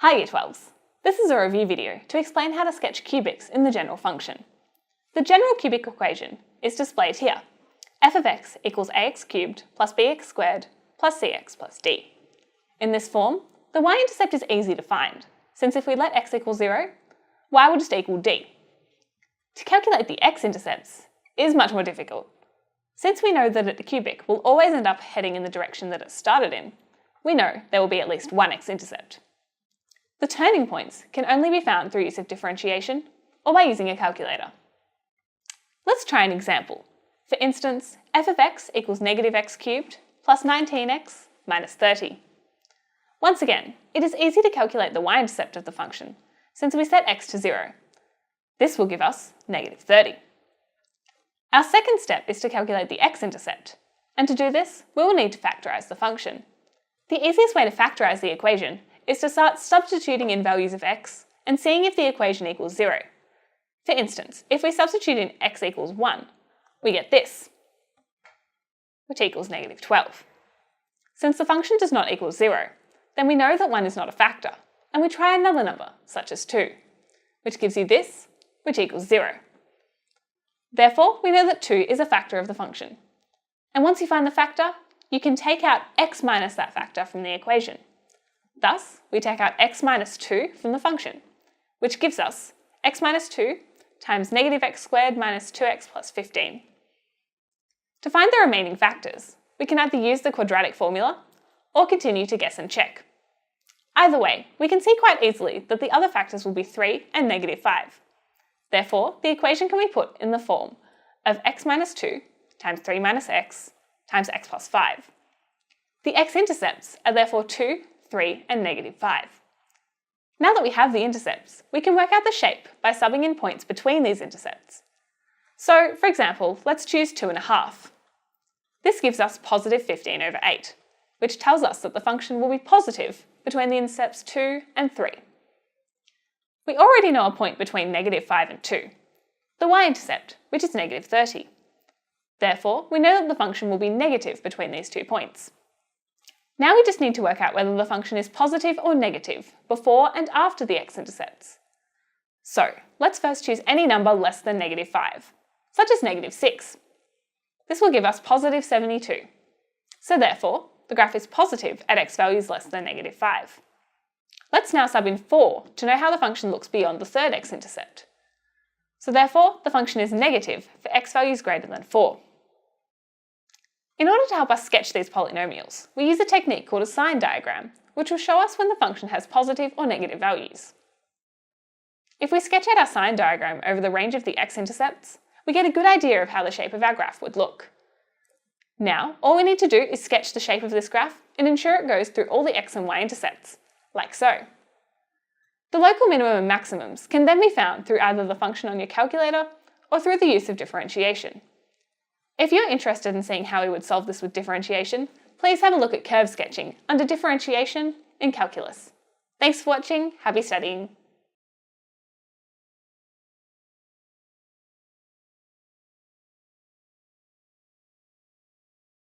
Hi Year 12s! This is a review video to explain how to sketch cubics in the general function. The general cubic equation is displayed here. f of x equals ax cubed plus bx squared plus cx plus d. In this form, the y-intercept is easy to find, since if we let x equal 0, y will just equal d. To calculate the x-intercepts is much more difficult. Since we know that a cubic will always end up heading in the direction that it started in, we know there will be at least one x-intercept. The turning points can only be found through use of differentiation or by using a calculator. Let's try an example. For instance, f of x equals negative x cubed plus 19x minus 30. Once again, it is easy to calculate the y-intercept of the function, since we set x to 0. This will give us negative 30. Our second step is to calculate the x-intercept, and to do this, we will need to factorise the function. The easiest way to factorise the equation is to start substituting in values of x and seeing if the equation equals 0. For instance, if we substitute in x equals 1, we get this, which equals negative 12. Since the function does not equal 0, then we know that 1 is not a factor, and we try another number, such as 2, which gives you this, which equals 0. Therefore, we know that 2 is a factor of the function. And once you find the factor, you can take out x minus that factor from the equation. Thus, we take out x minus 2 from the function, which gives us x minus 2 times negative x squared minus 2x plus 15. To find the remaining factors, we can either use the quadratic formula or continue to guess and check. Either way, we can see quite easily that the other factors will be 3 and negative 5. Therefore, the equation can be put in the form of x minus 2 times 3 minus x times x plus 5. The x-intercepts are therefore 2, 3 and negative 5. Now that we have the intercepts, we can work out the shape by subbing in points between these intercepts. So, for example, let's choose 2.5. This gives us positive 15 over 8, which tells us that the function will be positive between the intercepts 2 and 3. We already know a point between negative 5 and 2, the y-intercept, which is negative 30. Therefore, we know that the function will be negative between these 2 points. Now we just need to work out whether the function is positive or negative before and after the x-intercepts. So, let's first choose any number less than negative 5, such as negative 6. This will give us positive 72. So therefore, the graph is positive at x values less than negative 5. Let's now sub in 4 to know how the function looks beyond the third x-intercept. So therefore, the function is negative for x values greater than 4. In order to help us sketch these polynomials, we use a technique called a sign diagram, which will show us when the function has positive or negative values. If we sketch out our sign diagram over the range of the x-intercepts, we get a good idea of how the shape of our graph would look. Now, all we need to do is sketch the shape of this graph and ensure it goes through all the x and y-intercepts, like so. The local minimum and maximums can then be found through either the function on your calculator or through the use of differentiation. If you're interested in seeing how we would solve this with differentiation, please have a look at curve sketching under differentiation in calculus. Thanks for watching, happy studying!